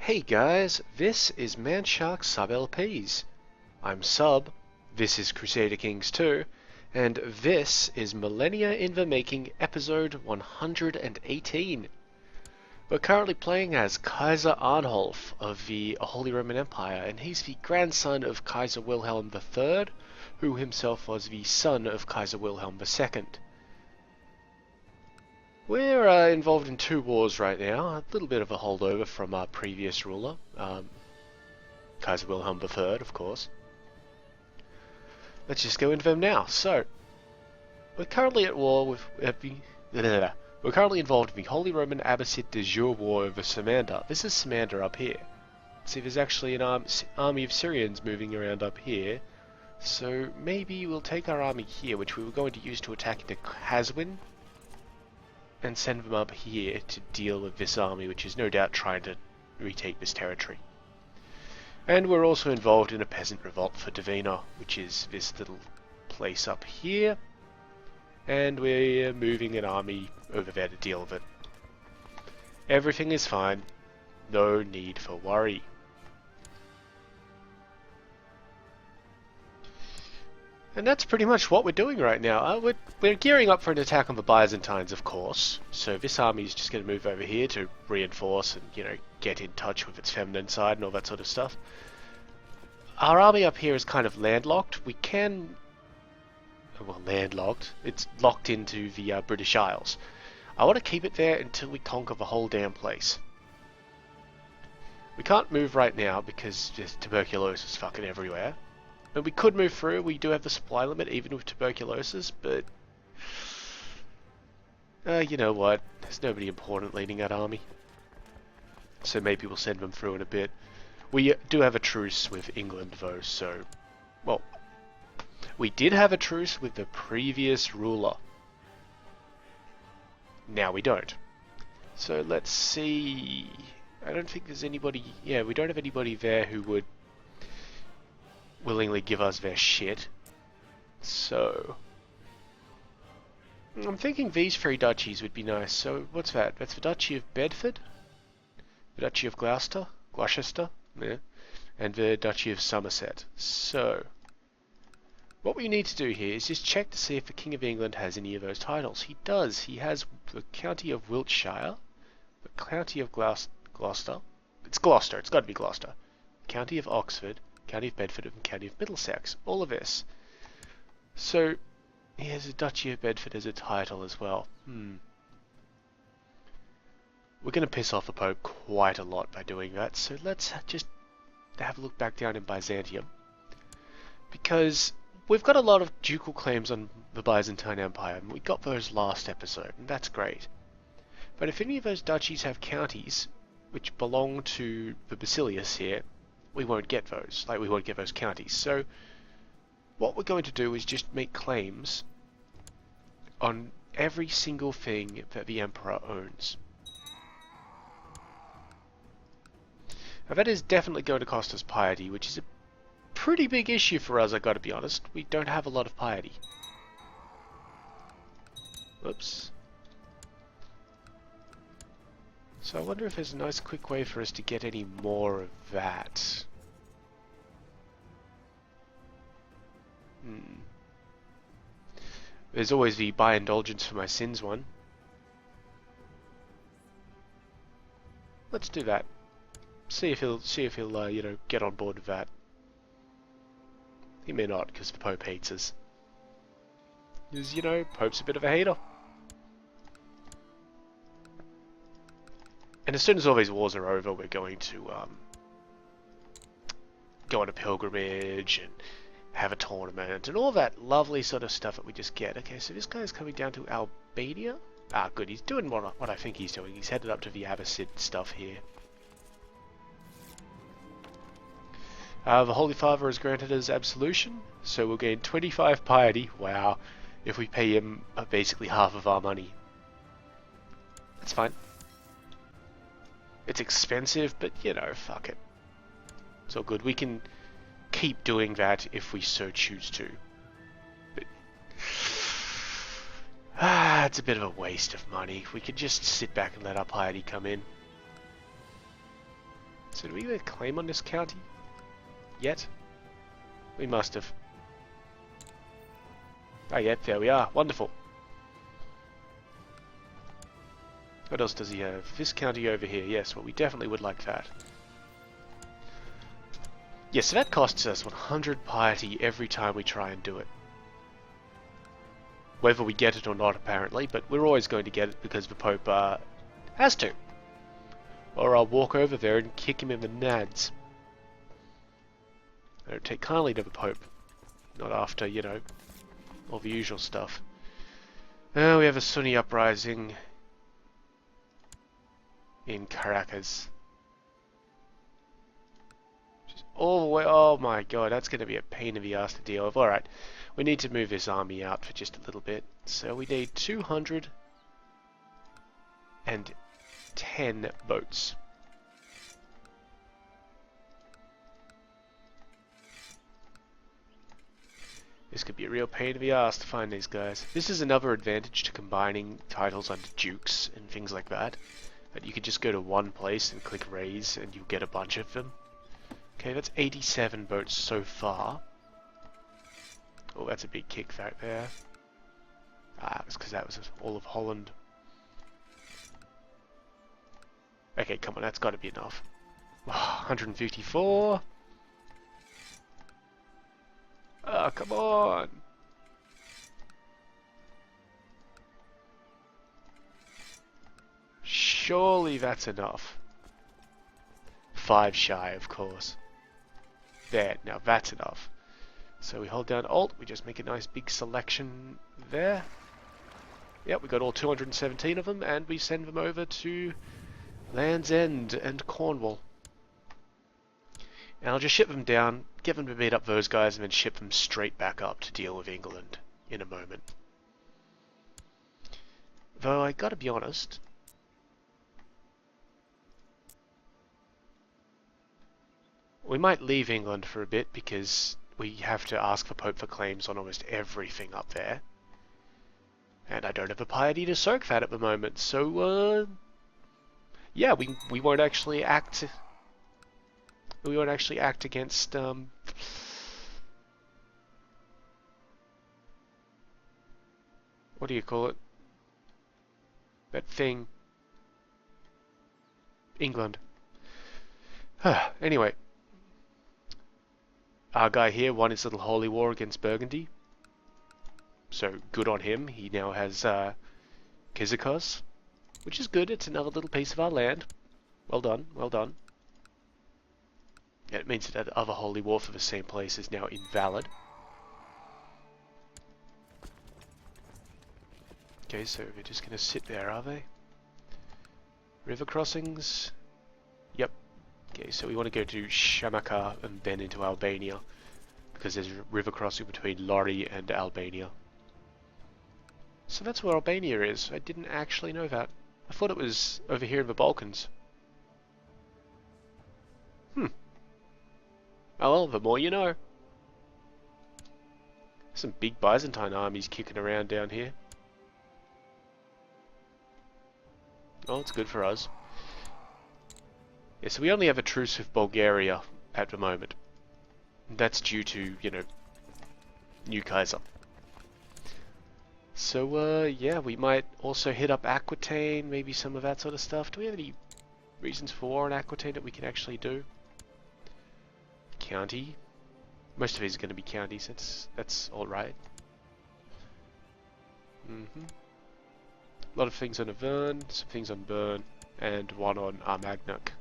Hey guys, this is Manshark Sub LPs. I'm Sub, this is Crusader Kings II, and this is Millennia in the Making episode 118. We're currently playing as Kaiser Arnulf of the Holy Roman Empire, and he's the grandson of Kaiser Wilhelm III, who himself was the son of Kaiser Wilhelm II. We're involved in two wars right now, a little bit of a holdover from our previous ruler, Kaiser Wilhelm III, of course. Let's just go into them now. So, we're currently at war with... we're currently involved in the Holy Roman Abbasid de Jure War over Samander. This is Samander up here. See, there's actually an army of Syrians moving around up here. So, maybe we'll take our army here, which we were going to use to attack into Haswin, and send them up here to deal with this army, which is no doubt trying to retake this territory. And we're also involved in a peasant revolt for Divina, which is this little place up here, and we're moving an army over there to deal with it. Everything is fine, no need for worry. And that's pretty much what we're doing right now. We're gearing up for an attack on the Byzantines, of course. So this army is just going to move over here to reinforce and, get in touch with its feminine side and all that sort of stuff. Our army up here is kind of landlocked. We can... well, landlocked. It's locked into the British Isles. I want to keep it there until we conquer the whole damn place. We can't move right now because there's tuberculosis fucking everywhere. And we could move through, we do have the supply limit even with tuberculosis, but... you know what, there's nobody important leading that army. So maybe we'll send them through in a bit. We do have a truce with England though, so... well, we did have a truce with the previous ruler. Now we don't. So let's see... I don't think there's anybody... yeah, we don't have anybody there who would willingly give us their shit. So I'm thinking these three duchies would be nice. So what's that? That's the Duchy of Bedford, the Duchy of Gloucester, yeah, and the Duchy of Somerset. So what we need to do here is just check to see if the King of England has any of those titles. He does. He has the County of Wiltshire, the County of Gloucester. It's Gloucester. It's got to be Gloucester. County of Oxford, County of Bedford, and County of Middlesex. All of this. So, he has a Duchy of Bedford as a title as well. We're going to piss off the Pope quite a lot by doing that, so let's just have a look back down in Byzantium. Because we've got a lot of ducal claims on the Byzantine Empire, and we got those last episode, and that's great. But if any of those duchies have counties which belong to the Basilius here, we won't get those, we won't get those counties. So what we're going to do is just make claims on every single thing that the Emperor owns. Now that is definitely going to cost us piety, which is a pretty big issue for us, I gotta be honest. We don't have a lot of piety. Whoops. So I wonder if there's a nice quick way for us to get any more of that. There's always the buy indulgence for my sins one. Let's do that. See if he'll get on board with that. He may not, because the Pope hates us. Because, Pope's a bit of a hater. And as soon as all these wars are over, we're going to go on a pilgrimage and have a tournament and all that lovely sort of stuff that we just get. Okay, so this guy's coming down to Albania. Ah, good. He's doing what I think he's doing. He's headed up to the Abbasid stuff here. The Holy Father has granted us absolution, so we'll gain 25 piety. Wow. If we pay him basically half of our money. That's fine. It's expensive, but, fuck it. It's all good. We can keep doing that if we so choose to. But, it's a bit of a waste of money. We could just sit back and let our piety come in. So So do we get a claim on this county? Yet? We must have. Oh yeah, there we are. Wonderful. What else does he have? This county over here. Yes, well we definitely would like that. Yes, so that costs us 100 piety every time we try and do it. Whether we get it or not, apparently, but we're always going to get it because the Pope has to. Or I'll walk over there and kick him in the nads. I don't take kindly to the Pope. Not after, you know, all the usual stuff. Oh, we have a Sunni uprising in Caracas. All the way, oh my god, that's going to be a pain in the ass to deal with. Alright, we need to move this army out for just a little bit. So we need 210 boats. This could be a real pain in the ass to find these guys. This is another advantage to combining titles under dukes and things like that. That you could just go to one place and click raise and you'll get a bunch of them. Okay, that's 87 boats so far. Oh, that's a big kick right there. Ah, it's because that was all of Holland. Okay, come on, that's got to be enough. 154. Oh, come on. Surely that's enough. 5 shy, of course. There, now that's enough. So we hold down Alt, we just make a nice big selection there. Yep, we got all 217 of them, and we send them over to Land's End and Cornwall. And I'll just ship them down, get them to beat up those guys, and then ship them straight back up to deal with England in a moment. Though I gotta be honest, we might leave England for a bit because we have to ask the Pope for claims on almost everything up there. And I don't have the piety to soak that at the moment, so yeah, we won't actually act. We won't actually act against what do you call it? That thing. England. Anyway. Our guy here won his little holy war against Burgundy. So good on him. He now has Kizikos, which is good. It's another little piece of our land. Well done, well done. Yeah, it means that the other holy war for the same place is now invalid. Okay, so we're just going to sit there, are they? River crossings? Yep. Okay, so we want to go to Shamaka and then into Albania, because there's a river crossing between Lori and Albania. So that's where Albania is. I didn't actually know that. I thought it was over here in the Balkans. Oh well, the more you know. Some big Byzantine armies kicking around down here. Oh, it's good for us. Yeah, so we only have a truce with Bulgaria at the moment. That's due to, you know, new Kaiser. So, yeah, we might also hit up Aquitaine, maybe some of that sort of stuff. Do we have any reasons for war in Aquitaine that we can actually do? County. Most of these are going to be counties, that's alright. A lot of things on Auvergne, some things on Bern, and one on Armagnac.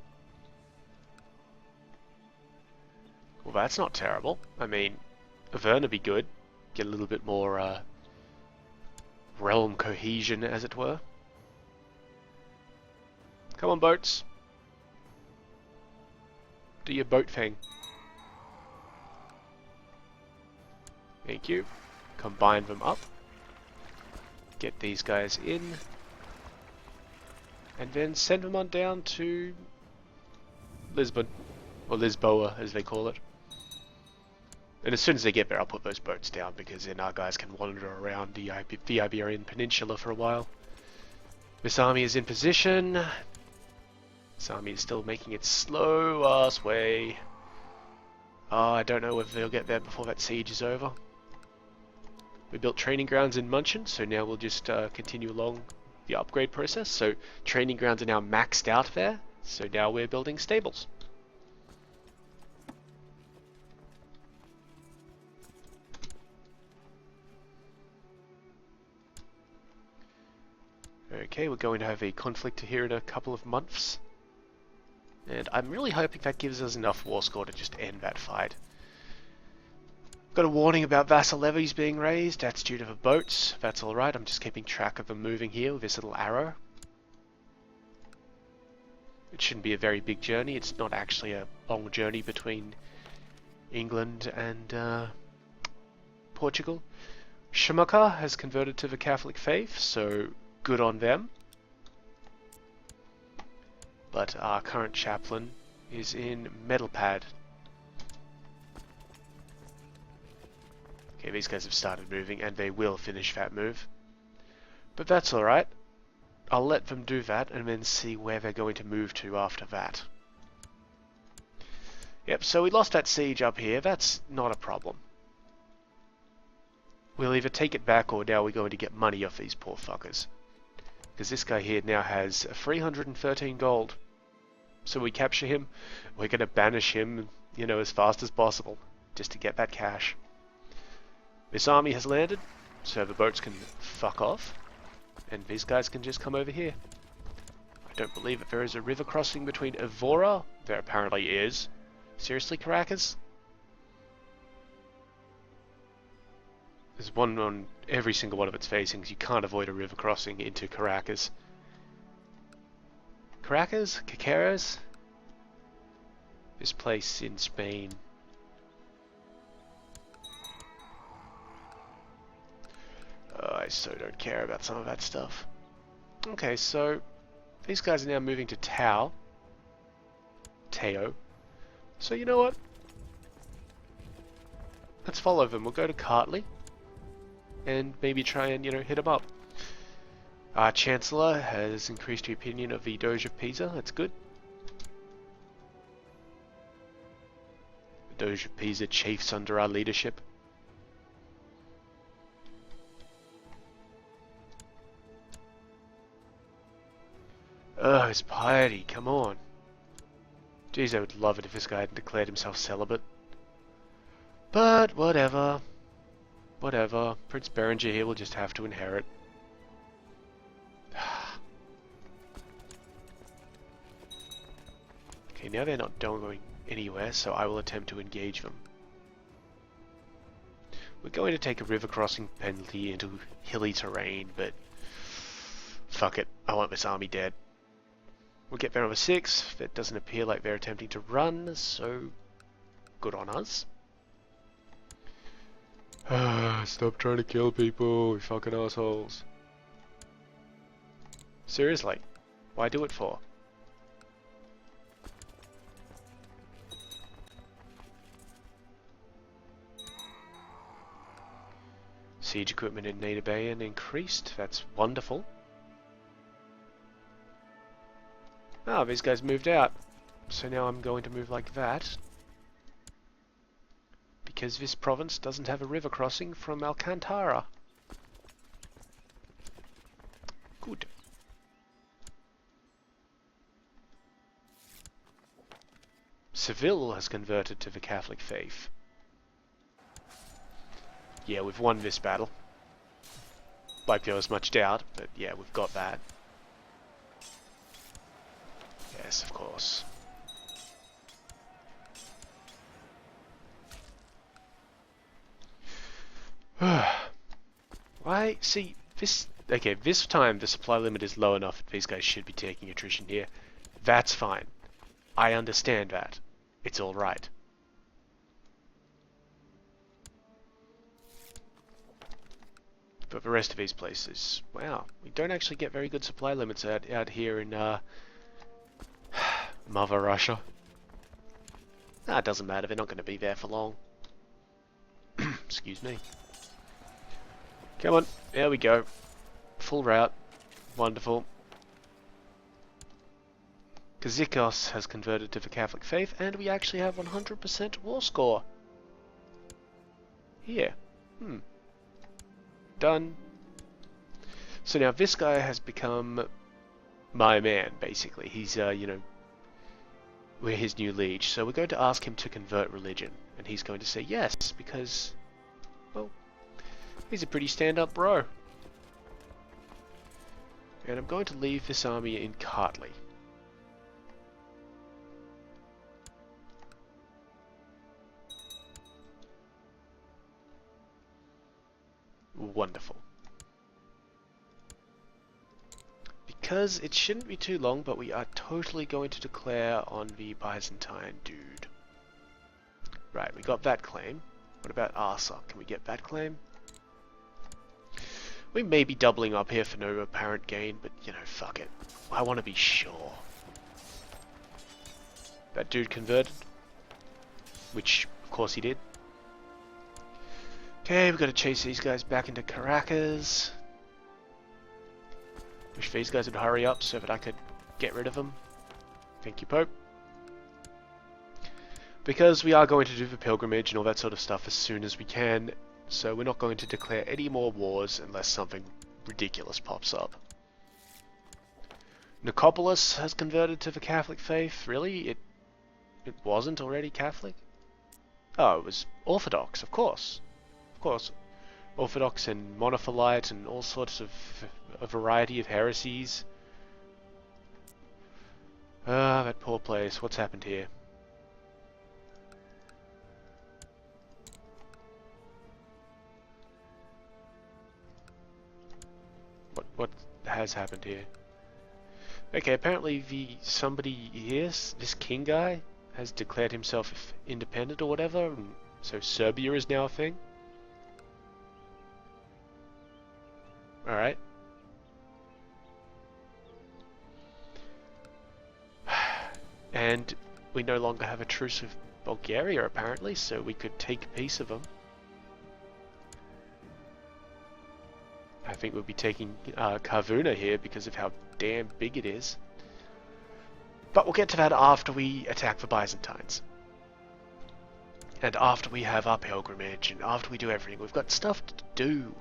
Well, that's not terrible. I mean, Auvergne would be good. Get a little bit more realm cohesion, as it were. Come on, boats. Do your boat thing. Thank you. Combine them up. Get these guys in. And then send them on down to Lisbon. Or Lisboa, as they call it. And as soon as they get there, I'll put those boats down, because then our guys can wander around the Iberian Peninsula for a while. This army is in position. This army is still making its slow ass way. Oh, I don't know whether they'll get there before that siege is over. We built training grounds in Munchen, so now we'll just continue along the upgrade process. So training grounds are now maxed out there, so now we're building stables. Okay, we're going to have a conflict here in a couple of months. And I'm really hoping that gives us enough war score to just end that fight. Got a warning about vassal levies being raised. That's due to the boats. That's alright, I'm just keeping track of them moving here with this little arrow. It shouldn't be a very big journey. It's not actually a long journey between England and Portugal. Schumacher has converted to the Catholic faith, so good on them. But our current chaplain is in Metalpad. Okay, these guys have started moving, and they will finish that move. But that's alright. I'll let them do that, and then see where they're going to move to after that. Yep, so we lost that siege up here. That's not a problem. We'll either take it back, or now we're going to get money off these poor fuckers. Because this guy here now has 313 gold. So we capture him, we're going to banish him, you know, as fast as possible, just to get that cash. This army has landed, so the boats can fuck off, and these guys can just come over here. I don't believe that there is a river crossing between Evora. There apparently is. Seriously, Caracas? There's one on every single one of its facings. You can't avoid a river crossing into Caracas. Caracas? Caceres? This place in Spain. Oh, I so don't care about some of that stuff. Okay, so these guys are now moving to Tao. So you know what? Let's follow them. We'll go to Kartli and maybe try and, you know, hit them up. Our Chancellor has increased the opinion of the Doge of Pisa. That's good. The Doge of Pisa chafes under our leadership. Ugh, his piety, come on. Jeez, I would love it if this guy hadn't declared himself celibate. But, whatever. Whatever. Prince Berenger here will just have to inherit. Okay, now they're not going anywhere, so I will attempt to engage them. We're going to take a river crossing penalty into hilly terrain, but fuck it, I want this army dead. We'll get there on a 6. That doesn't appear like they're attempting to run, so good on us. Stop trying to kill people, you fucking assholes. Seriously, why do it for? Siege equipment in Nederbayen increased, that's wonderful. Ah, these guys moved out. So now I'm going to move like that. Because this province doesn't have a river crossing from Alcantara. Good. Seville has converted to the Catholic faith. Yeah, we've won this battle. Like there was much doubt, but yeah, we've got that. Yes, of course. Why? See, this... Okay, this time the supply limit is low enough that these guys should be taking attrition here. That's fine. I understand that. It's alright. But the rest of these places... Wow, we don't actually get very good supply limits out here in, Mother Russia. Ah, it doesn't matter, they're not going to be there for long. Excuse me. Come on, there we go. Full route. Wonderful. Kazikos has converted to the Catholic faith, and we actually have 100% war score. Here. Done. So now this guy has become my man, basically. He's, you know, we're his new liege. So we're going to ask him to convert religion. And he's going to say yes, because, well, he's a pretty stand-up bro. And I'm going to leave this army in Kartli. Wonderful. Because it shouldn't be too long, but we are totally going to declare on the Byzantine dude. Right, we got that claim. What about Arsa? Can we get that claim? We may be doubling up here for no apparent gain, but, you know, fuck it. I want to be sure. That dude converted. Which, of course, he did. Okay, we've got to chase these guys back into Caracas. Wish these guys would hurry up so that I could get rid of them. Thank you, Pope. Because we are going to do the pilgrimage and all that sort of stuff as soon as we can, so we're not going to declare any more wars unless something ridiculous pops up. Nicopolis has converted to the Catholic faith. Really? It wasn't already Catholic? Oh, it was Orthodox, of course. Of course. Orthodox and Monophyllite and all sorts of a variety of heresies. Ah, that poor place. What's happened here? What has happened here? Okay, apparently somebody here, this king guy, has declared himself independent or whatever, and so Serbia is now a thing. Alright. And we no longer have a truce with Bulgaria, apparently, so we could take a piece of them. I think we'll be taking Kavuna here because of how damn big it is. But we'll get to that after we attack the Byzantines. And after we have our pilgrimage, and after we do everything. We've got stuff to do.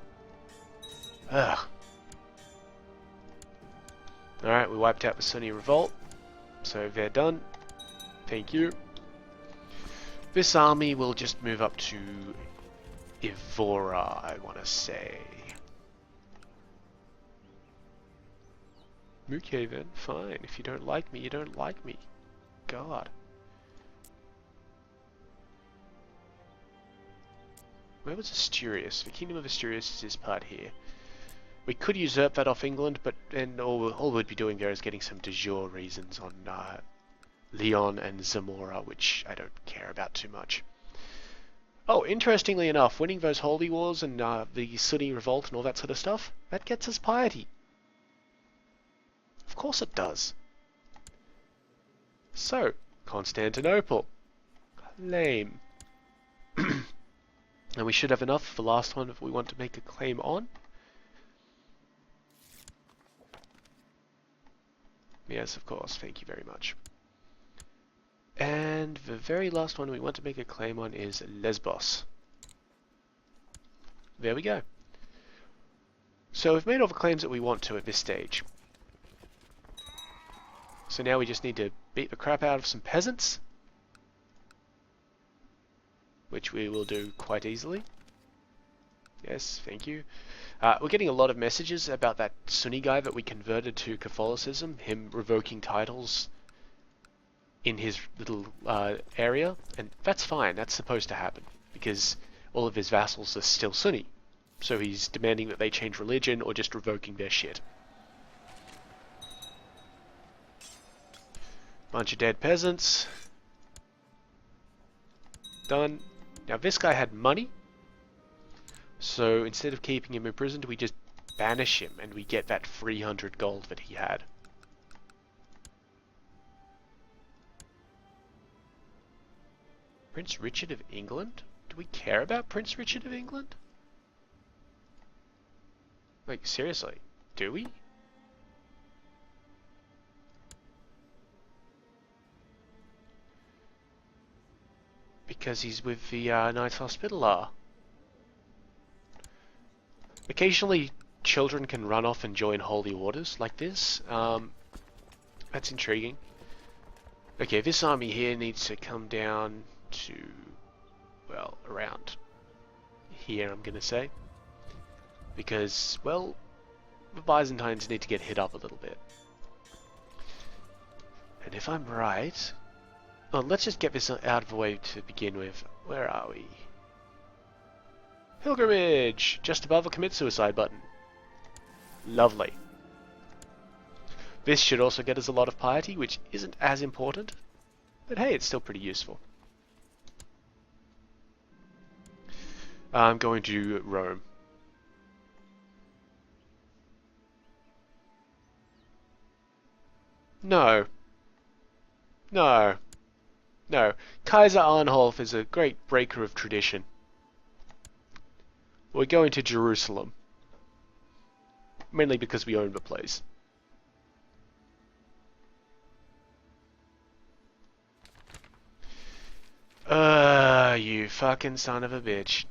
Ugh. Alright, we wiped out the Sunni revolt. So they're done. Thank you. This army will just move up to Evora, I want to say. Okay then, fine. If you don't like me, you don't like me. God. Where was Asturias? The Kingdom of Asturias is this part here. We could usurp that off England, but all we'd be doing there is getting some de jure reasons on Leon and Zamora, which I don't care about too much. Oh, interestingly enough, winning those holy wars and the Sunni revolt and all that sort of stuff, that gets us piety. Of course it does. So, Constantinople. Lame. And we should have enough for the last one if we want to make a claim on. Yes, of course. Thank you very much. And the very last one we want to make a claim on is Lesbos. There we go. So we've made all the claims that we want to at this stage. So now we just need to beat the crap out of some peasants. Which we will do quite easily. Yes, thank you. We're getting a lot of messages about that Sunni guy that we converted to Catholicism, him revoking titles in his little area, and that's fine, that's supposed to happen, because all of his vassals are still Sunni, so he's demanding that they change religion or just revoking their shit. Bunch of dead peasants. Done. Now this guy had money, so instead of keeping him imprisoned, we just banish him and we get that 300 gold that he had. Prince Richard of England? Do we care about Prince Richard of England? Like, seriously, do we? because he's with the Knights Hospitaller. Occasionally, children can run off and join holy orders like this. That's intriguing. Okay, this army here needs to come down to, well, around here, I'm going to say. Because, well, the Byzantines need to get hit up a little bit. And if I'm right... Well, let's just get this out of the way to begin with. Where are we? Pilgrimage! Just above the commit suicide button. Lovely. This should also get us a lot of piety, which isn't as important. But hey, it's still pretty useful. I'm going to Rome. No. No. No. Kaiser Arnulf is a great breaker of tradition. We're going to Jerusalem. Mainly because we own the place. You fucking son of a bitch.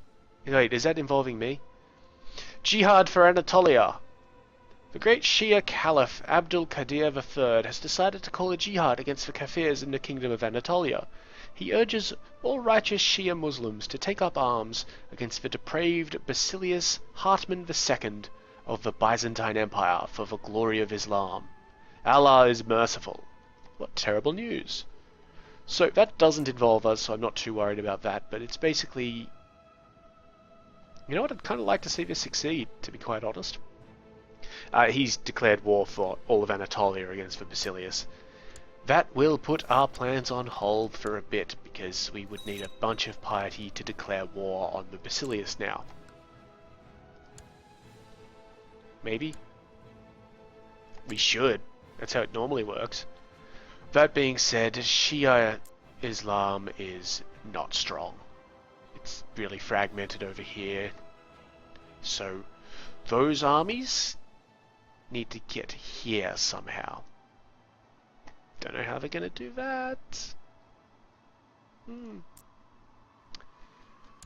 Wait, is that involving me? Jihad for Anatolia. The great Shia Caliph Abdul Qadir III has decided to call a jihad against the Kafirs in the kingdom of Anatolia. He urges all righteous Shia Muslims to take up arms against the depraved Basilius Hartman II of the Byzantine Empire for the glory of Islam. Allah is merciful. What terrible news. So that doesn't involve us, so I'm not too worried about that, but it's basically... You know what, I'd kind of like to see this succeed, to be quite honest. He's declared war for all of Anatolia against the Basilius. That will put our plans on hold for a bit, because we would need a bunch of piety to declare war on the Basilius now. Maybe? We should. That's how it normally works. That being said, Shia Islam is not strong. It's really fragmented over here. So, those armies need to get here somehow. Don't know how they're going to do that.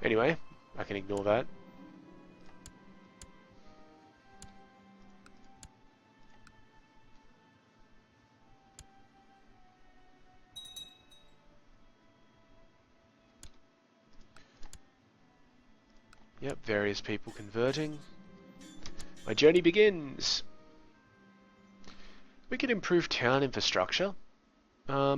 Anyway, I can ignore that. Yep, various people converting. My journey begins. We could improve town infrastructure. Or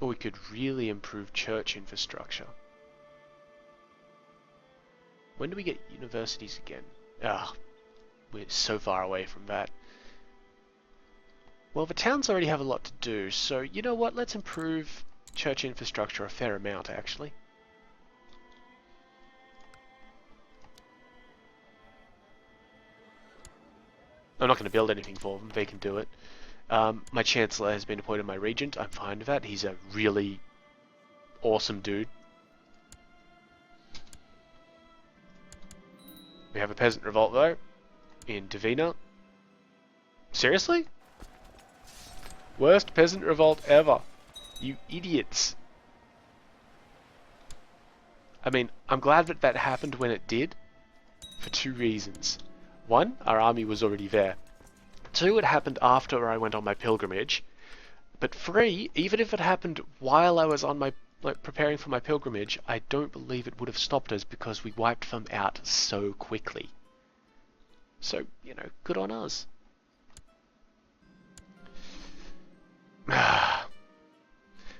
we could really improve church infrastructure. When do we get universities again? We're so far away from that. Well, the towns already have a lot to do, so you know what? Let's improve church infrastructure a fair amount, actually. I'm not going to build anything for them. They can do it. My Chancellor has been appointed my regent. I'm fine with that. He's a really awesome dude. We have a peasant revolt, though, in Divina. Seriously? Worst peasant revolt ever. You idiots. I mean, I'm glad that that happened when it did, for two reasons. One, our army was already there. Two, it happened after I went on my pilgrimage. But three, even if it happened while I was on my preparing for my pilgrimage, I don't believe it would have stopped us because we wiped them out so quickly. So, you know, good on us.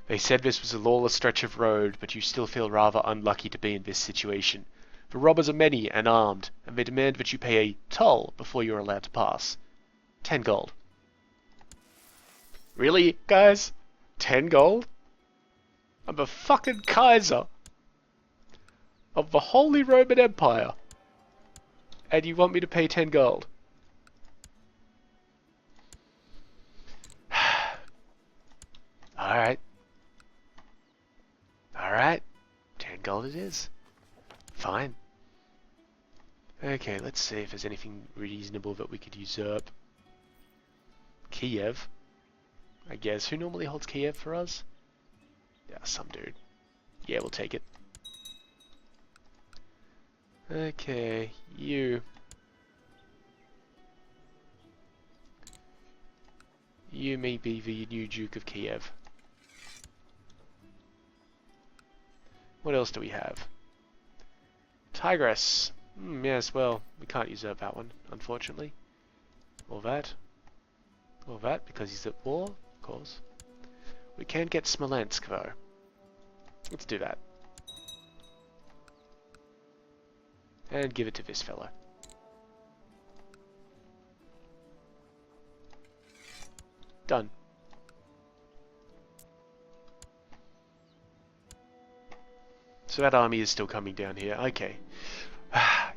They said this was a lawless stretch of road, but you still feel rather unlucky to be in this situation. The robbers are many and armed, and they demand that you pay a toll before you are allowed to pass. 10 gold. Really, guys? 10 gold? I'm a fucking Kaiser of the Holy Roman Empire, and you want me to pay 10 gold? Alright. Alright. 10 gold it is. Fine. Okay, let's see if there's anything reasonable that we could usurp. Kiev, I guess. Who normally holds Kiev for us? Yeah, some dude. Yeah, we'll take it. Okay, you. You may be the new Duke of Kiev. What else do we have? Tigress. Yes, well, we can't usurp that one, unfortunately. Or that. Or that, because he's at war, of course. We can get Smolensk, though. Let's do that. And give it to this fellow. Done. So that army is still coming down here. Okay.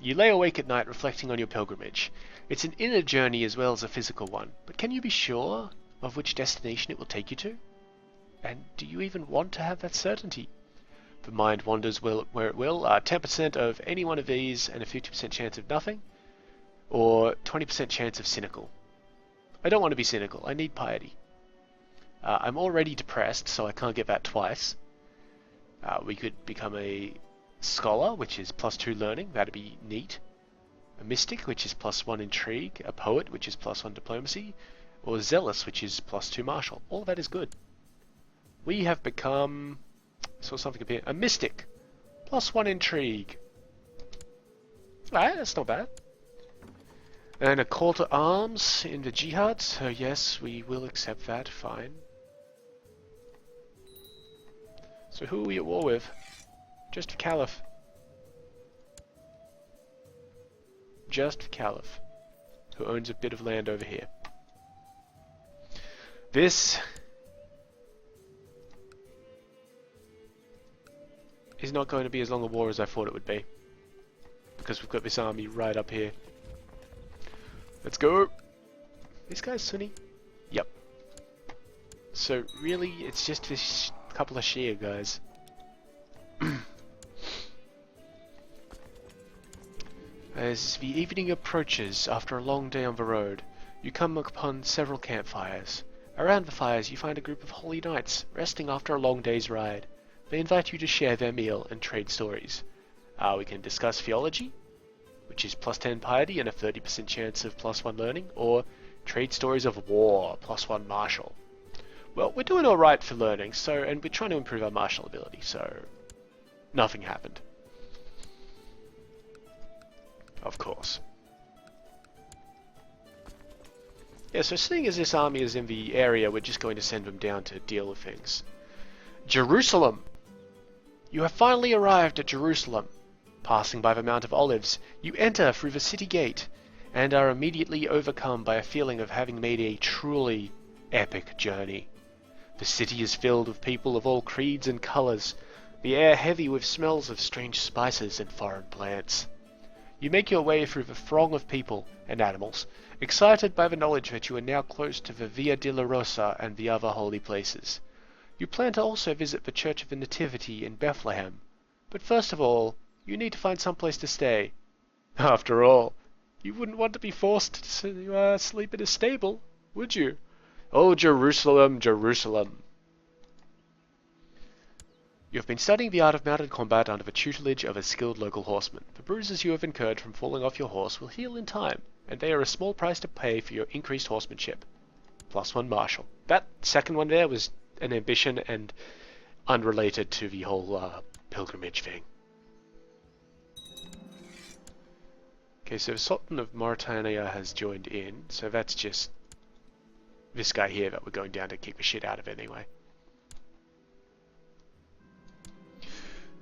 You lay awake at night reflecting on your pilgrimage. It's an inner journey as well as a physical one, but can you be sure of which destination it will take you to? And do you even want to have that certainty? The mind wanders where it will. 10% of any one of these and a 50% chance of nothing, or 20% chance of cynical. I don't want to be cynical. I need piety. I'm already depressed, so I can't get that twice. We could become a scholar, which is +2 learning. That'd be neat. A mystic, which is +1 intrigue. A poet, which is +1 diplomacy. Or zealous, which is +2 martial. All of that is good. We have become... saw something appear. A mystic. +1 intrigue. Alright, that's not bad. And a call to arms in the jihad. So yes, we will accept that. Fine. So who are we at war with? Just the Caliph. Just the Caliph, who owns a bit of land over here. This is not going to be as long a war as I thought it would be, because we've got this army right up here. Let's go! This guy's Sunni? Yep. So really, it's just this couple of Shia guys. As the evening approaches, after a long day on the road, you come upon several campfires. Around the fires you find a group of holy knights, resting after a long day's ride. They invite you to share their meal and trade stories. We can discuss theology, which is +10 piety and a 30% chance of +1 learning, or trade stories of war, +1 martial. Well, we're doing alright for learning, and we're trying to improve our martial ability, so nothing happened. Of course. Yeah, so seeing as this army is in the area, we're just going to send them down to deal with things. Jerusalem! You have finally arrived at Jerusalem. Passing by the Mount of Olives, you enter through the city gate, and are immediately overcome by a feeling of having made a truly epic journey. The city is filled with people of all creeds and colours, the air heavy with smells of strange spices and foreign plants. You make your way through the throng of people and animals, excited by the knowledge that you are now close to the Via Dolorosa and the other holy places. You plan to also visit the Church of the Nativity in Bethlehem, but first of all, you need to find some place to stay. After all, you wouldn't want to be forced to sleep in a stable, would you? Oh, Jerusalem, Jerusalem! You have been studying the art of mounted combat under the tutelage of a skilled local horseman. The bruises you have incurred from falling off your horse will heal in time, and they are a small price to pay for your increased horsemanship. +1 martial. That second one there was an ambition and unrelated to the whole pilgrimage thing. Okay, so the Sultan of Mauritania has joined in, so that's just this guy here that we're going down to kick the shit out of anyway.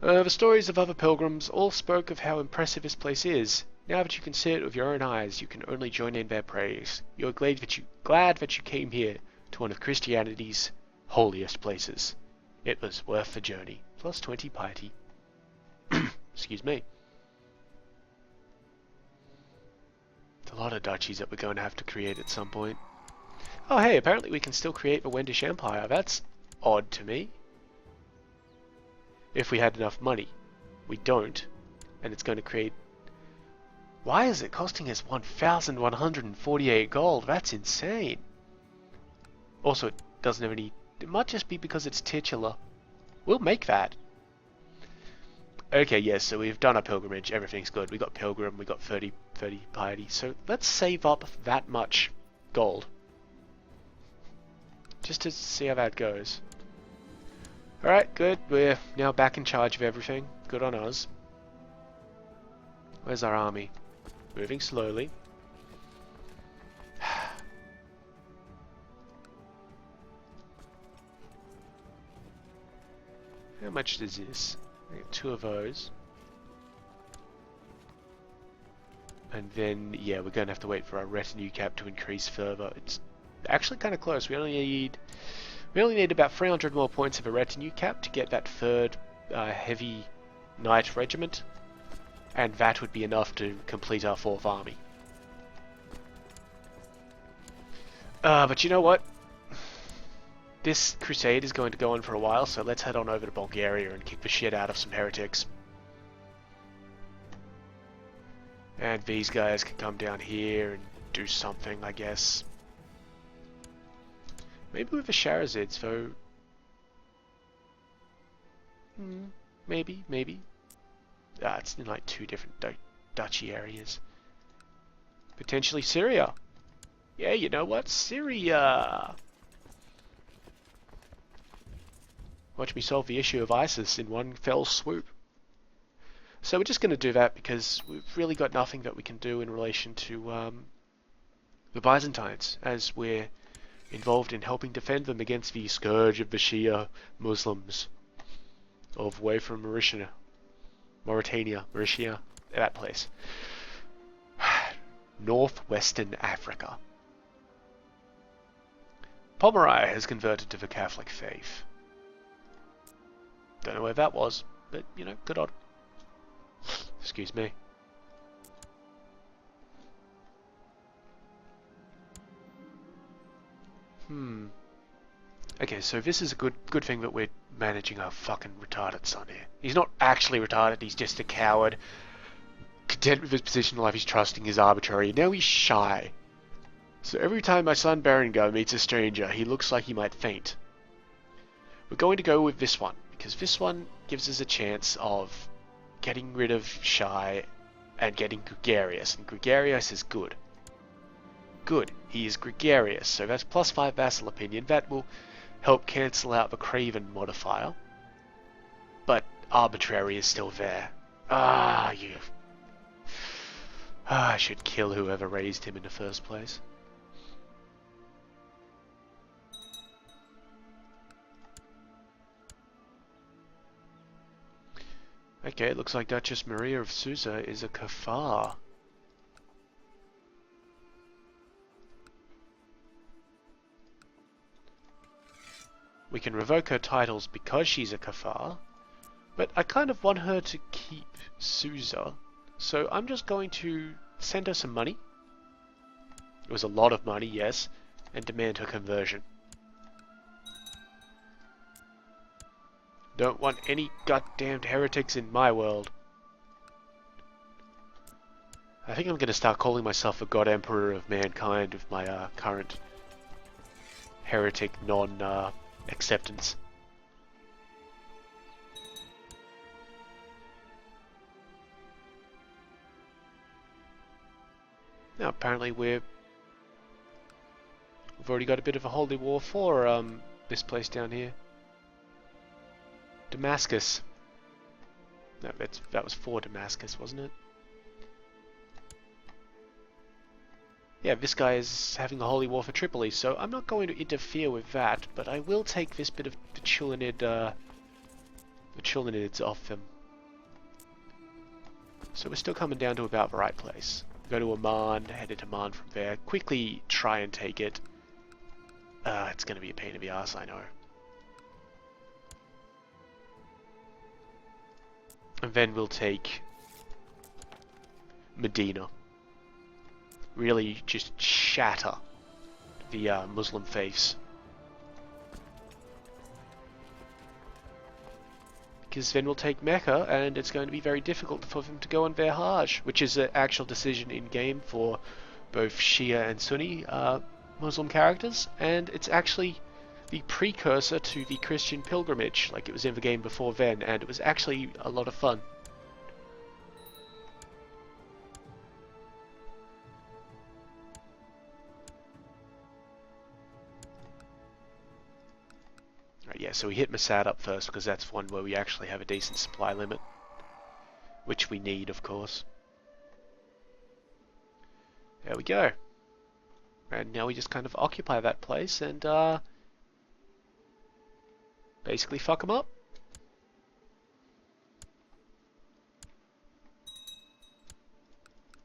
The stories of other pilgrims all spoke of how impressive this place is. Now that you can see it with your own eyes, you can only join in their praise. You are glad that you came here to one of Christianity's holiest places. It was worth the journey. +20 piety. Excuse me. It's a lot of duchies that we're going to have to create at some point. Oh hey, apparently we can still create the Wendish Empire. That's odd to me. If we had enough money. We don't. And it's going to create Why is it costing us 1,148 gold? That's insane. Also, it doesn't have any... It might just be because it's titular. We'll make that. Okay, yes, so we've done our pilgrimage. Everything's good. We got pilgrim, we got 30 piety. So let's save up that much gold. Just to see how that goes. Alright, good. We're now back in charge of everything. Good on us. Where's our army? Moving slowly. How much is this? I get 2 of those. And then, yeah, we're going to have to wait for our retinue cap to increase further. It's actually kind of close. We only need about 300 more points of a retinue cap to get that 3rd heavy knight regiment. And that would be enough to complete our 4th army. But you know what? This crusade is going to go on for a while, so let's head on over to Bulgaria and kick the shit out of some heretics. And these guys can come down here and do something, I guess. Maybe with the Shahrazids, though. Maybe. It's in like 2 different duchy areas. Potentially Syria. Yeah, you know what? Syria! Watch me solve the issue of ISIS in one fell swoop. So we're just going to do that because we've really got nothing that we can do in relation to the Byzantines, as we're involved in helping defend them against the scourge of the Shia Muslims of way from Mauritania, that place. Northwestern Africa. Pomerai has converted to the Catholic faith. Don't know where that was, but, you know, good on. Excuse me. Okay, so this is a good thing that we're managing our fucking retarded son here. He's not actually retarded, he's just a coward. Content with his position in life, he's trusting, he's arbitrary. Now he's shy. So every time my son Berengar meets a stranger, he looks like he might faint. We're going to go with this one, because this one gives us a chance of getting rid of shy and getting gregarious, and gregarious is good. Good, he is gregarious, so that's +5 vassal opinion. That will help cancel out the craven modifier. But arbitrary is still there. I should kill whoever raised him in the first place. Okay, it looks like Duchess Maria of Susa is a kafar. We can revoke her titles because she's a kafar, but I kind of want her to keep Susa, so I'm just going to send her some money. It was a lot of money, yes, and demand her conversion. Don't want any goddamned heretics in my world. I think I'm going to start calling myself a God Emperor of Mankind with my current heretic non-acceptance. Now apparently we've already got a bit of a holy war for this place down here. Damascus. No, that was for Damascus, wasn't it? Yeah, this guy is having a holy war for Tripoli, so I'm not going to interfere with that, but I will take this bit of the Chulanids off them. So we're still coming down to about the right place. Go to Amman, head into Amman from there, quickly try and take it. It's going to be a pain in the ass, I know. And then we'll take Medina. Really just shatter the Muslim faiths. because then we'll take Mecca, and it's going to be very difficult for them to go on their Hajj, which is an actual decision in-game for both Shia and Sunni Muslim characters, and it's actually the precursor to the Christian pilgrimage, like it was in the game before then, and it was actually a lot of fun. Right, yeah, so we hit Masad up first because that's one where we actually have a decent supply limit, which we need, of course. There we go. And now we just kind of occupy that place and basically fuck them up.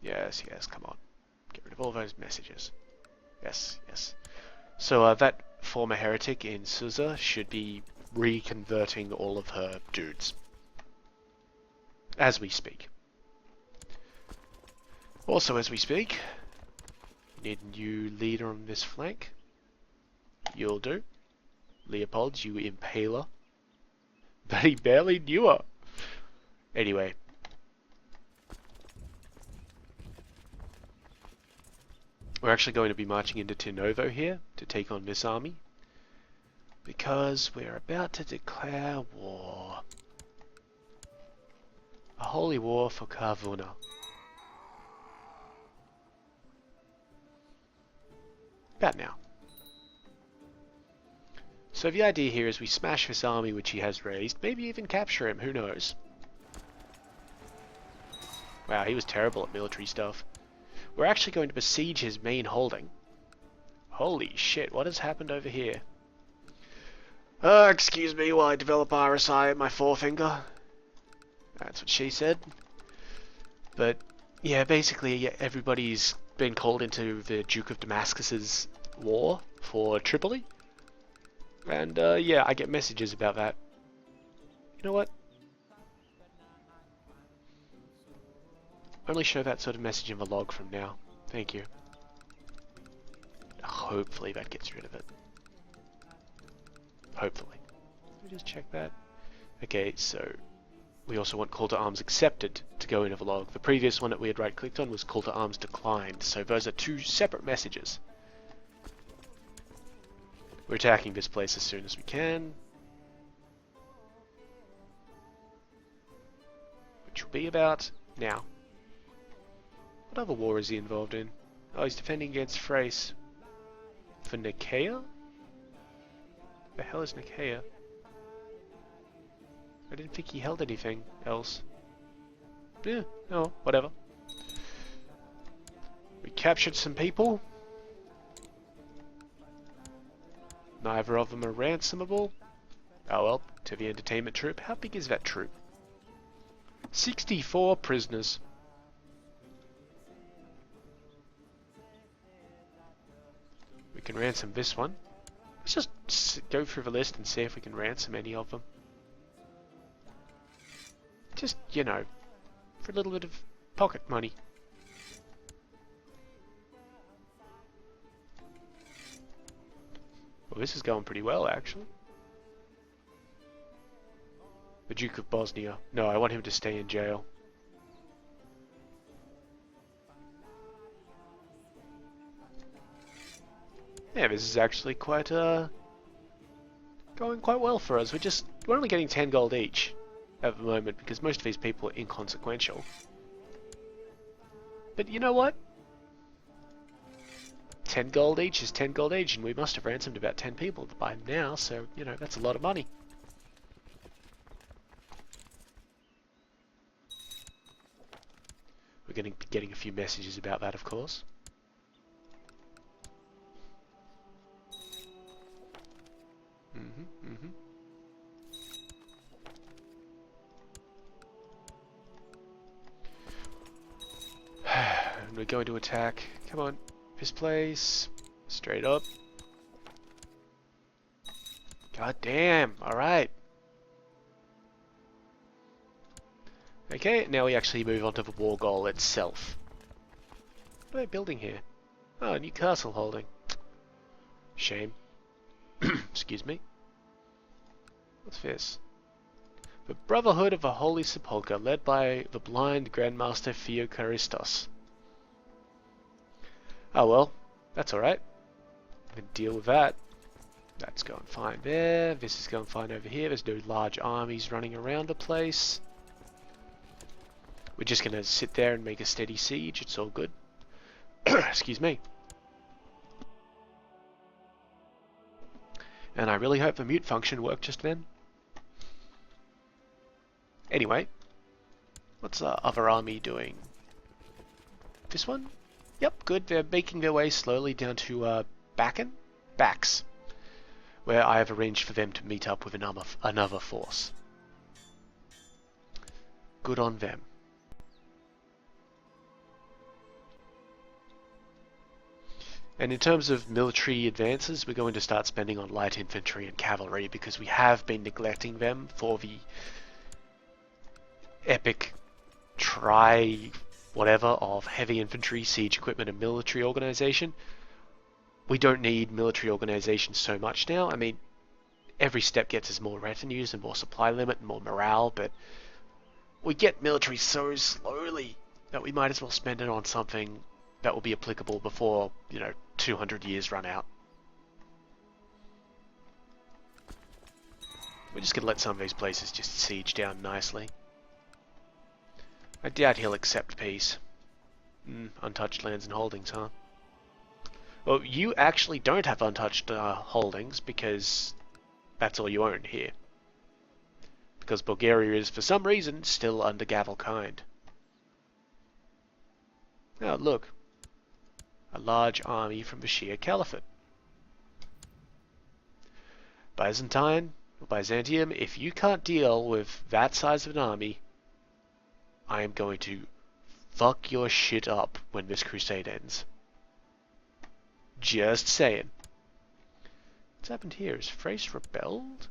Yes, yes, come on. Get rid of all those messages. Yes, yes. So that former heretic in Susa should be reconverting all of her dudes. As we speak. Also, as we speak, need a new leader on this flank. You'll do. Leopold, you impaler. But he barely knew her. Anyway. We're actually going to be marching into Tinovo here to take on this army. Because we're about to declare war. A holy war for Kavuna. About now. So the idea here is we smash this army which he has raised, maybe even capture him, who knows. Wow, he was terrible at military stuff. We're actually going to besiege his main holding. Holy shit, what has happened over here? Excuse me while I develop RSI at my forefinger. That's what she said. But, yeah, basically yeah, everybody's been called into the Duke of Damascus's war for Tripoli. And, yeah, I get messages about that. You know what? Only show that sort of message in the log from now. Thank you. Hopefully that gets rid of it. Hopefully. Let me just check that. Okay, so we also want call to arms accepted to go into the log. The previous one that we had right clicked on was call to arms declined, so those are two separate messages. We're attacking this place as soon as we can. Which will be about now. What other war is he involved in? Oh, he's defending against Thrace. For Nicaea? The hell is Nicaea? I didn't think he held anything else. Yeah, oh, whatever. We captured some people. Neither of them are ransomable. Oh well, to the entertainment troop. How big is that troop? 64 prisoners. We can ransom this one. Let's just go through the list and see if we can ransom any of them. Just, you know, for a little bit of pocket money. Well, this is going pretty well, actually. The Duke of Bosnia. No, I want him to stay in jail. Yeah, this is actually quite, going quite well for us. We're only getting 10 gold each at the moment because most of these people are inconsequential. But you know what? 10 gold each is 10 gold each, and we must have ransomed about 10 people by now, so, you know, that's a lot of money. We're going to be getting a few messages about that, of course. And we're going to attack. Come on, this place. Straight up. God damn, alright. Okay, now we actually move on to the war goal itself. What are they building here? Oh, a new castle holding. Shame. Excuse me. What's this? The Brotherhood of the Holy Sepulchre, led by the blind Grandmaster Theocharistos. Oh well, that's alright. We can deal with that. That's going fine there. This is going fine over here. There's no large armies running around the place. We're just going to sit there and make a steady siege. It's all good. Excuse me. And I really hope the mute function worked just then. Anyway, what's the other army doing? This one? Yep, good. They're making their way slowly down to Bax, where I have arranged for them to meet up with another force. Good on them. And in terms of military advances, we're going to start spending on light infantry and cavalry because we have been neglecting them for the epic whatever of heavy infantry, siege equipment, and military organization. We don't need military organization so much now. I mean, every step gets us more retinues and more supply limit and more morale, but we get military so slowly that we might as well spend it on something that will be applicable before, 200 years run out. We're just going to let some of these places just siege down nicely. I doubt he'll accept peace. Untouched lands and holdings, huh? Well, you actually don't have untouched holdings because that's all you own here. Because Bulgaria is, for some reason, still under Gavelkind. Now, look. A large army from the Shia Caliphate. Byzantium, if you can't deal with that size of an army, I am going to fuck your shit up when this crusade ends. Just saying. What's happened here? Is Thrace rebelled?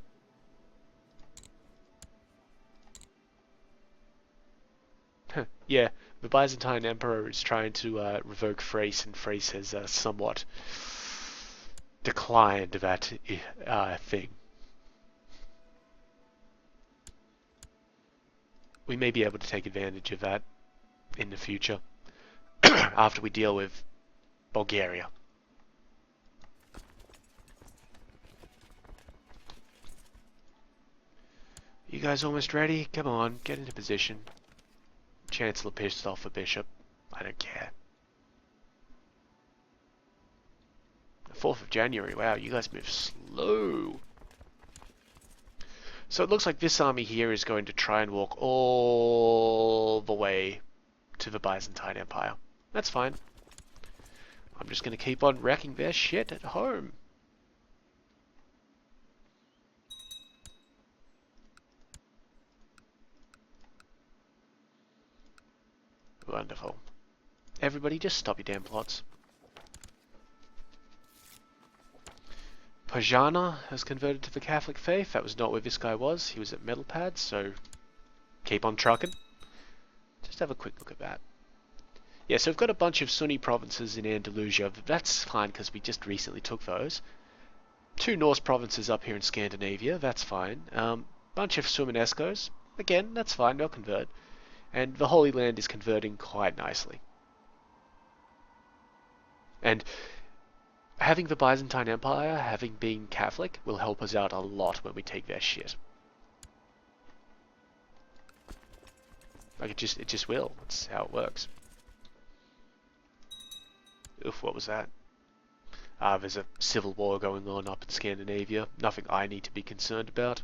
Yeah, the Byzantine Emperor is trying to revoke Thrace, and Thrace has somewhat declined that thing. We may be able to take advantage of that in the future after we deal with Bulgaria. You guys almost ready? Come on, get into position. Chancellor pissed off a bishop. I don't care. The 4th of January. Wow, you guys move slow. So it looks like this army here is going to try and walk all the way to the Byzantine Empire. That's fine. I'm just going to keep on wrecking their shit at home. Wonderful. Everybody just stop your damn plots. Pajana has converted to the Catholic faith. That was not where this guy was. He was at Metalpad, so keep on trucking. Just have a quick look at that. Yeah, so we've got a bunch of Sunni provinces in Andalusia. That's fine because we just recently took those. 2 Norse provinces up here in Scandinavia. That's fine. Bunch of Sumanescos. Again, that's fine. They'll convert. And the Holy Land is converting quite nicely. And having the Byzantine Empire, having been Catholic, will help us out a lot when we take their shit. Like it just will. That's how it works. Oof, what was that? There's a civil war going on up in Scandinavia. Nothing I need to be concerned about.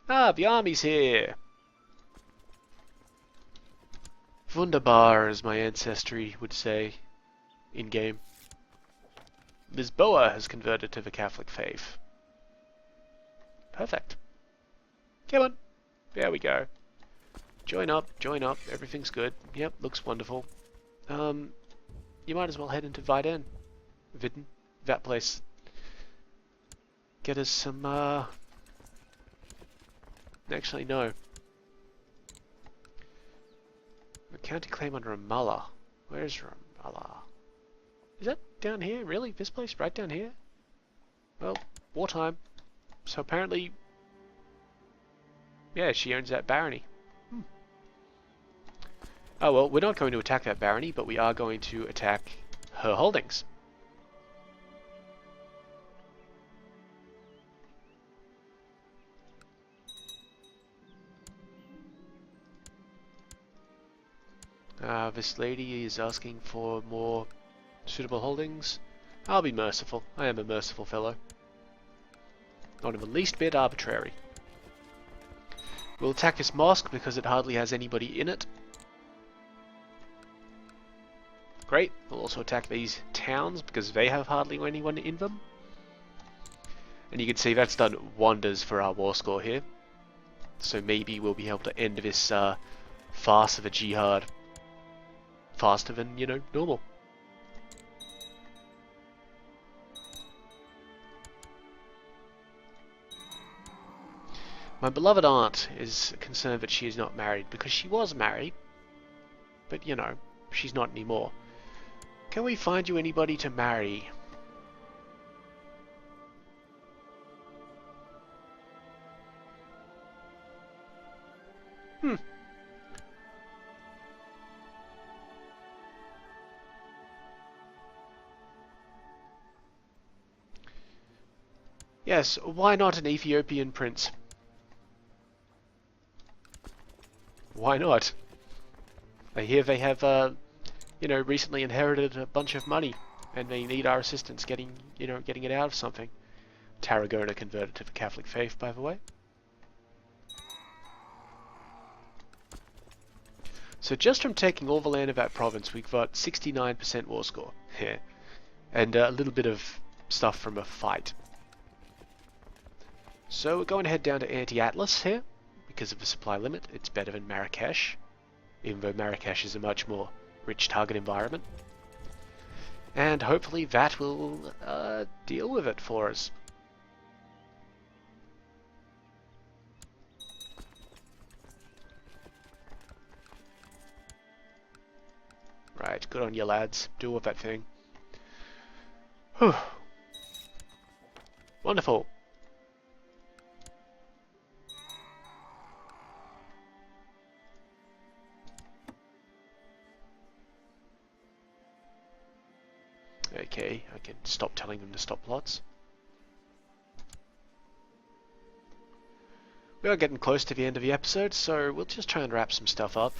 The army's here! Wunderbar, as my ancestry would say in-game. Lisboa has converted to the Catholic faith. Perfect. Come on. There we go. Join up, everything's good. Yep, looks wonderful. You might as well head into Vidin, that place. Get us some, actually, no. The county claim on Ramallah. Where's Ramallah? Is that down here? Really? This place? Right down here? Well, wartime. So apparently Yeah, she owns that barony. Oh well, we're not going to attack that barony, but we are going to attack her holdings. This lady is asking for more suitable holdings. I'll be merciful. I am a merciful fellow. Not in the least bit arbitrary. We'll attack this mosque because it hardly has anybody in it. Great. We'll also attack these towns because they have hardly anyone in them. And you can see that's done wonders for our war score here. So maybe we'll be able to end this farce of a jihad faster than, you know, normal. My beloved aunt is concerned that she is not married because she was married, but you know, she's not anymore. Can we find you anybody to marry? Yes, why not an Ethiopian prince? Why not? I hear they have, you know, recently inherited a bunch of money, and they need our assistance getting it out of something. Tarragona converted to the Catholic faith, by the way. So just from taking all the land of that province, we've got 69% war score here, and a little bit of stuff from a fight. So we're going to head down to Anti-Atlas here, because of the supply limit. It's better than Marrakesh, even though Marrakesh is a much more rich target environment. And hopefully that will deal with it for us. Right, good on you lads. Deal with that thing. Whew. Wonderful. Okay, I can stop telling them to stop plots. We are getting close to the end of the episode, so we'll just try and wrap some stuff up.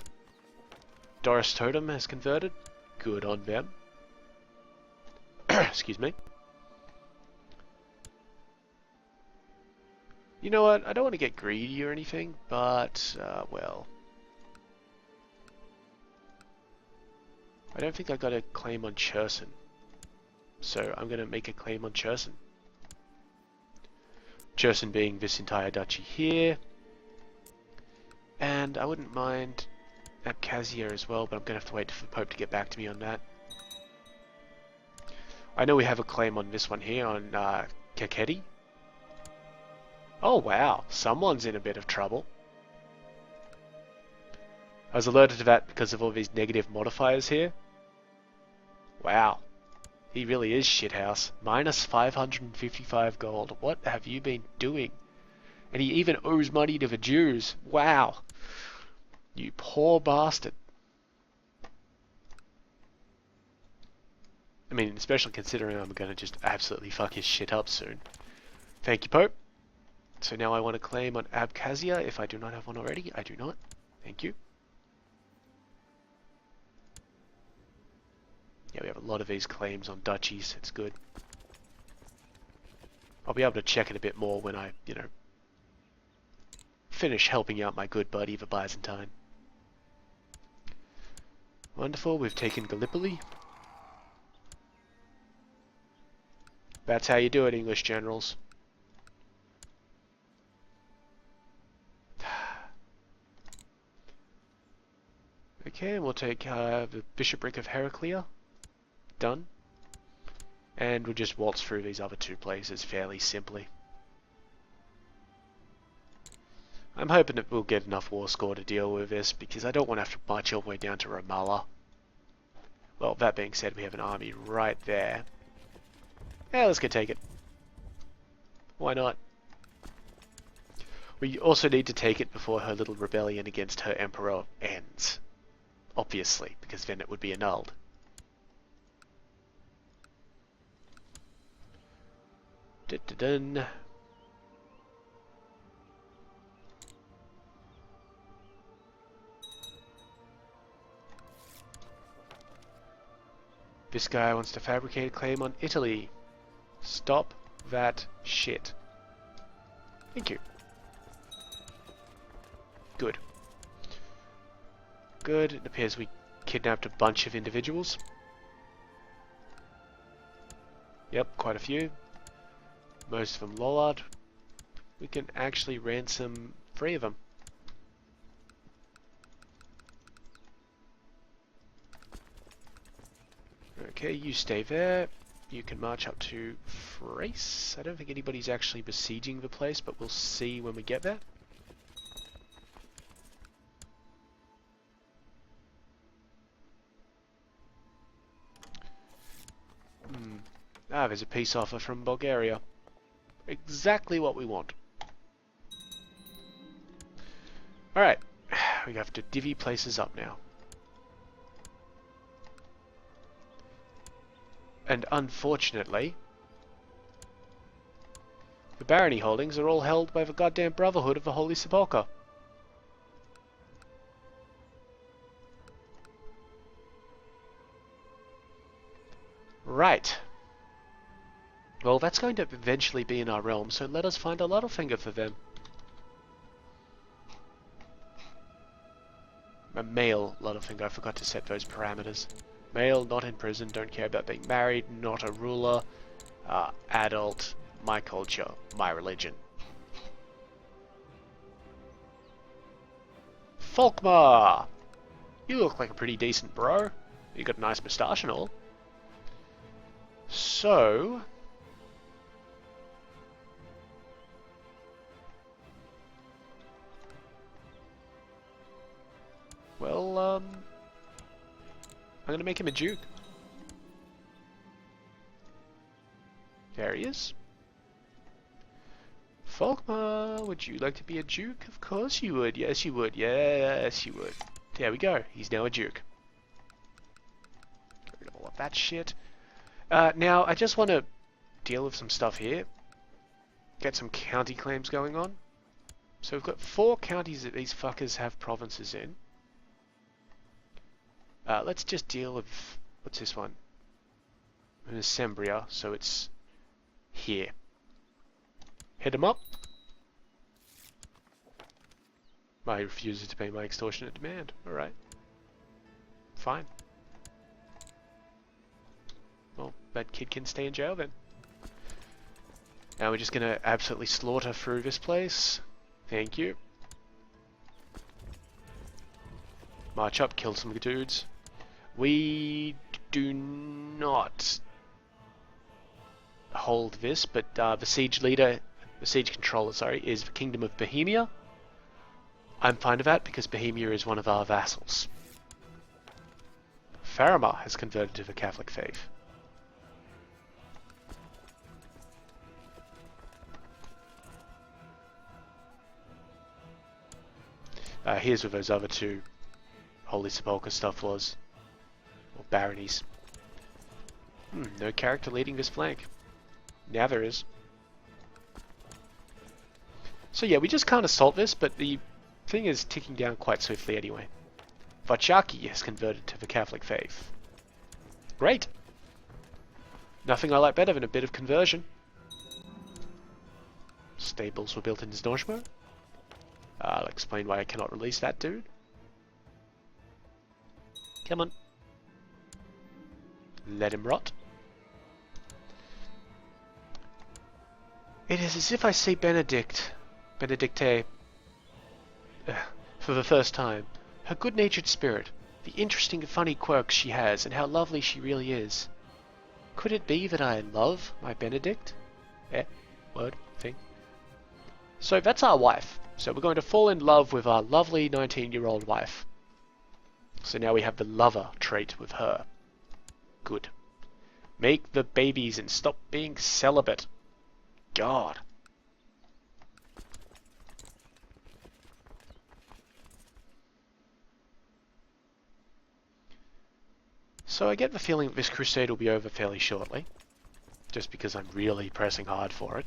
Doris Totem has converted. Good on them. Excuse me. You know what? I don't want to get greedy or anything, but, well. I don't think I got a claim on Cherson. So I'm going to make a claim on Cherson. Cherson being this entire duchy here. And I wouldn't mind Abkhazia as well, but I'm going to have to wait for the Pope to get back to me on that. I know we have a claim on this one here, on Kakheti. Oh wow, someone's in a bit of trouble. I was alerted to that because of all these negative modifiers here. Wow. He really is shithouse. Minus 555 gold. What have you been doing? And he even owes money to the Jews. Wow. You poor bastard. I mean, especially considering I'm going to just absolutely fuck his shit up soon. Thank you, Pope. So now I want to claim on Abkhazia if I do not have one already. I do not. Thank you. Yeah, we have a lot of these claims on duchies. It's good. I'll be able to check it a bit more when I, you know, finish helping out my good buddy, the Byzantine. Wonderful, we've taken Gallipoli. That's how you do it, English generals. Okay, and we'll take the Bishopric of Heraclea. Done. And we'll just waltz through these other two places fairly simply. I'm hoping that we'll get enough war score to deal with this, because I don't want to have to march all the way down to Ramallah. Well, that being said, we have an army right there. Yeah, let's go take it. Why not? We also need to take it before her little rebellion against her emperor ends. Obviously, because then it would be annulled. Dun-dun-dun. This guy wants to fabricate a claim on Italy. Stop that shit. Thank you. Good. Good. It appears we kidnapped a bunch of individuals. Yep, quite a few. Most of them Lollard. We can actually ransom 3 of them. Okay, you stay there. You can march up to Thrace. I don't think anybody's actually besieging the place, but we'll see when we get there. Ah, there's a peace offer from Bulgaria. Exactly what we want. Alright, we have to divvy places up now. And unfortunately, the barony holdings are all held by the goddamn Brotherhood of the Holy Sepulchre. Right. Well, that's going to eventually be in our realm, so let us find a Ludolfinger for them. A male Ludolfinger, I forgot to set those parameters. Male, not in prison, don't care about being married, not a ruler, adult, my culture, my religion. Folkmar! You look like a pretty decent bro. You got a nice moustache and all. So... well, I'm gonna make him a duke. There he is. Folkmar, would you like to be a duke? Of course you would. Yes, you would. Yes, you would. There we go. He's now a duke. Get rid of all of that shit. Now, I just want to deal with some stuff here. Get some county claims going on. So we've got 4 counties that these fuckers have provinces in. Let's just deal with... what's this one? An Assembria, so it's here. Hit him up. I refuses to pay my extortionate demand. Alright. Fine. Well, that kid can stay in jail then. Now we're just gonna absolutely slaughter through this place. Thank you. March up, kill some dudes. We do not hold this, but the siege leader, the siege controller, sorry, is the Kingdom of Bohemia. I'm fine with that because Bohemia is one of our vassals. Faramir has converted to the Catholic faith. Here's where those other 2 Holy Sepulchre stuff was. Or baronies. No character leading this flank. Now there is. So yeah, we just can't assault this, but the thing is ticking down quite swiftly anyway. Vachaki has converted to the Catholic faith. Great! Nothing I like better than a bit of conversion. Stables were built in Zdozhmo. I'll explain why I cannot release that dude. Come on. Let him rot. It is as if I see Benedicte, for the first time. Her good-natured spirit, the interesting and funny quirks she has, and how lovely she really is. Could it be that I love my Benedicte? Word, thing. So that's our wife. So we're going to fall in love with our lovely 19-year-old wife. So now we have the lover trait with her. Good. Make the babies and stop being celibate. God. So I get the feeling that this crusade will be over fairly shortly, just because I'm really pressing hard for it.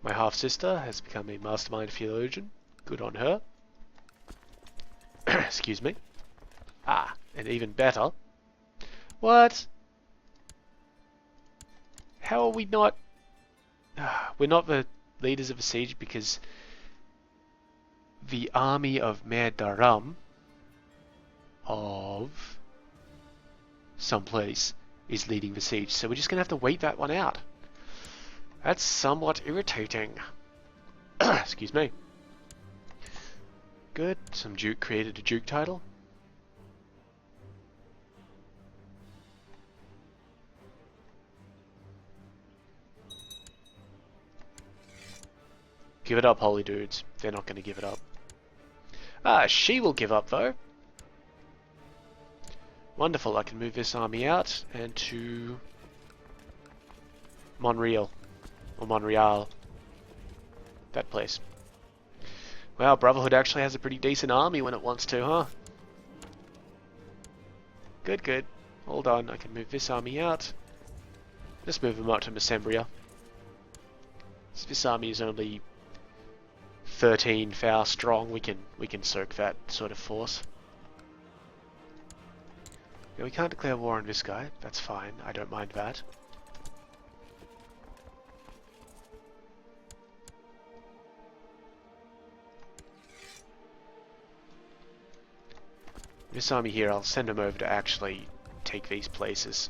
My half-sister has become a mastermind theologian. Good on her. Excuse me. Ah, and even better. What? How are we not... we're not the leaders of the siege because the army of Merdaram of someplace is leading the siege. So we're just going to have to wait that one out. That's somewhat irritating. Excuse me. Good. Some duke created a duke title. Give it up, holy dudes. They're not going to give it up. Ah, she will give up, though. Wonderful. I can move this army out and to Monreal. Or Montreal. That place. Wow, Brotherhood actually has a pretty decent army when it wants to, huh? Good, good. Hold on, I can move this army out. Let's move them up to Mesembria. So this army is only 13 foul strong. We can circ that sort of force. Now we can't declare war on this guy. That's fine. I don't mind that. This army here, I'll send them over to actually take these places,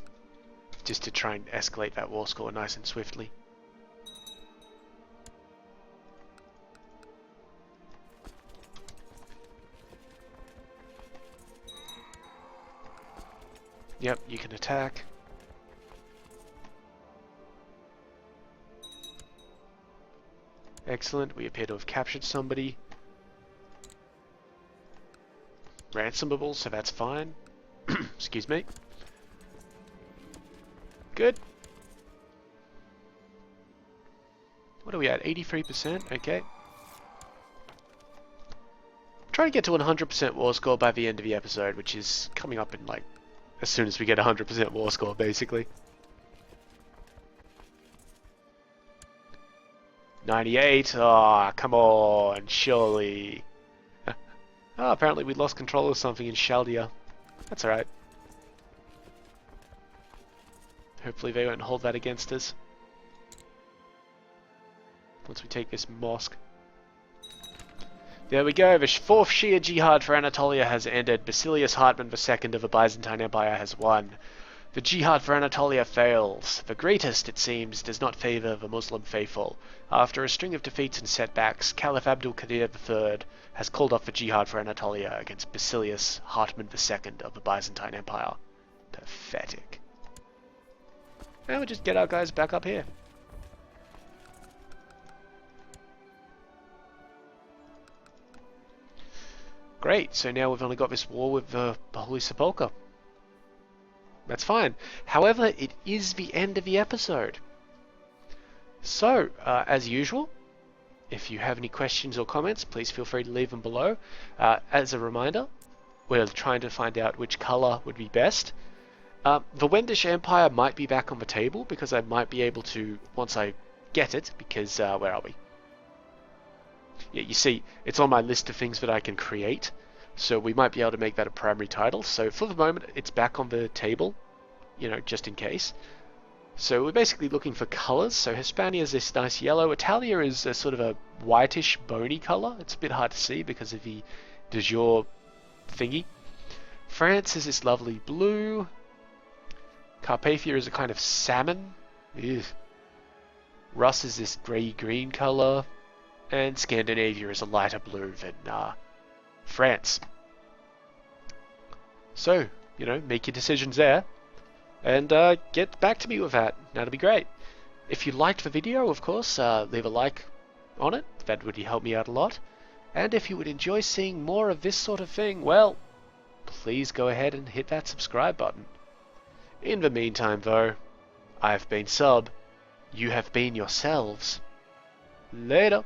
just to try and escalate that war score nice and swiftly. Yep, you can attack. Excellent, we appear to have captured somebody. Ransomable, so that's fine. Excuse me. Good. What are we at? 83%? Okay. Try to get to 100% war score by the end of the episode, which is coming up in like as soon as we get 100% war score, basically. 98. Ah, come on, surely. Oh, apparently we lost control of something in Chaldea. That's alright. Hopefully they won't hold that against us. Once we take this mosque. There we go, the fourth Shia Jihad for Anatolia has ended. Basilius Hartman II of the Byzantine Empire has won. The Jihad for Anatolia fails. The greatest, it seems, does not favour the Muslim faithful. After a string of defeats and setbacks, Caliph Abdul Qadir III has called off the Jihad for Anatolia against Basilius Hartman II of the Byzantine Empire. Pathetic. Now we'll just get our guys back up here. Great, so now we've only got this war with the Holy Sepulchre. That's fine. However, it is the end of the episode. So, as usual, if you have any questions or comments, please feel free to leave them below. As a reminder, we're trying to find out which colour would be best. The Wendish Empire might be back on the table, because I might be able to, once I get it, because, where are we? Yeah, you see, it's on my list of things that I can create, so we might be able to make that a primary title. So for the moment, it's back on the table, you know, just in case. So we're basically looking for colours. So Hispania is this nice yellow. Italia is a sort of a whitish, bony colour. It's a bit hard to see because of the de jure thingy. France is this lovely blue. Carpathia is a kind of salmon. Ew. Rus is this grey-green colour. And Scandinavia is a lighter blue than France. So, you know, make your decisions there. And get back to me with that. That'll be great. If you liked the video, of course, leave a like on it. That would help me out a lot. And if you would enjoy seeing more of this sort of thing, well, please go ahead and hit that subscribe button. In the meantime, though, I've been Sub. You have been yourselves. Later.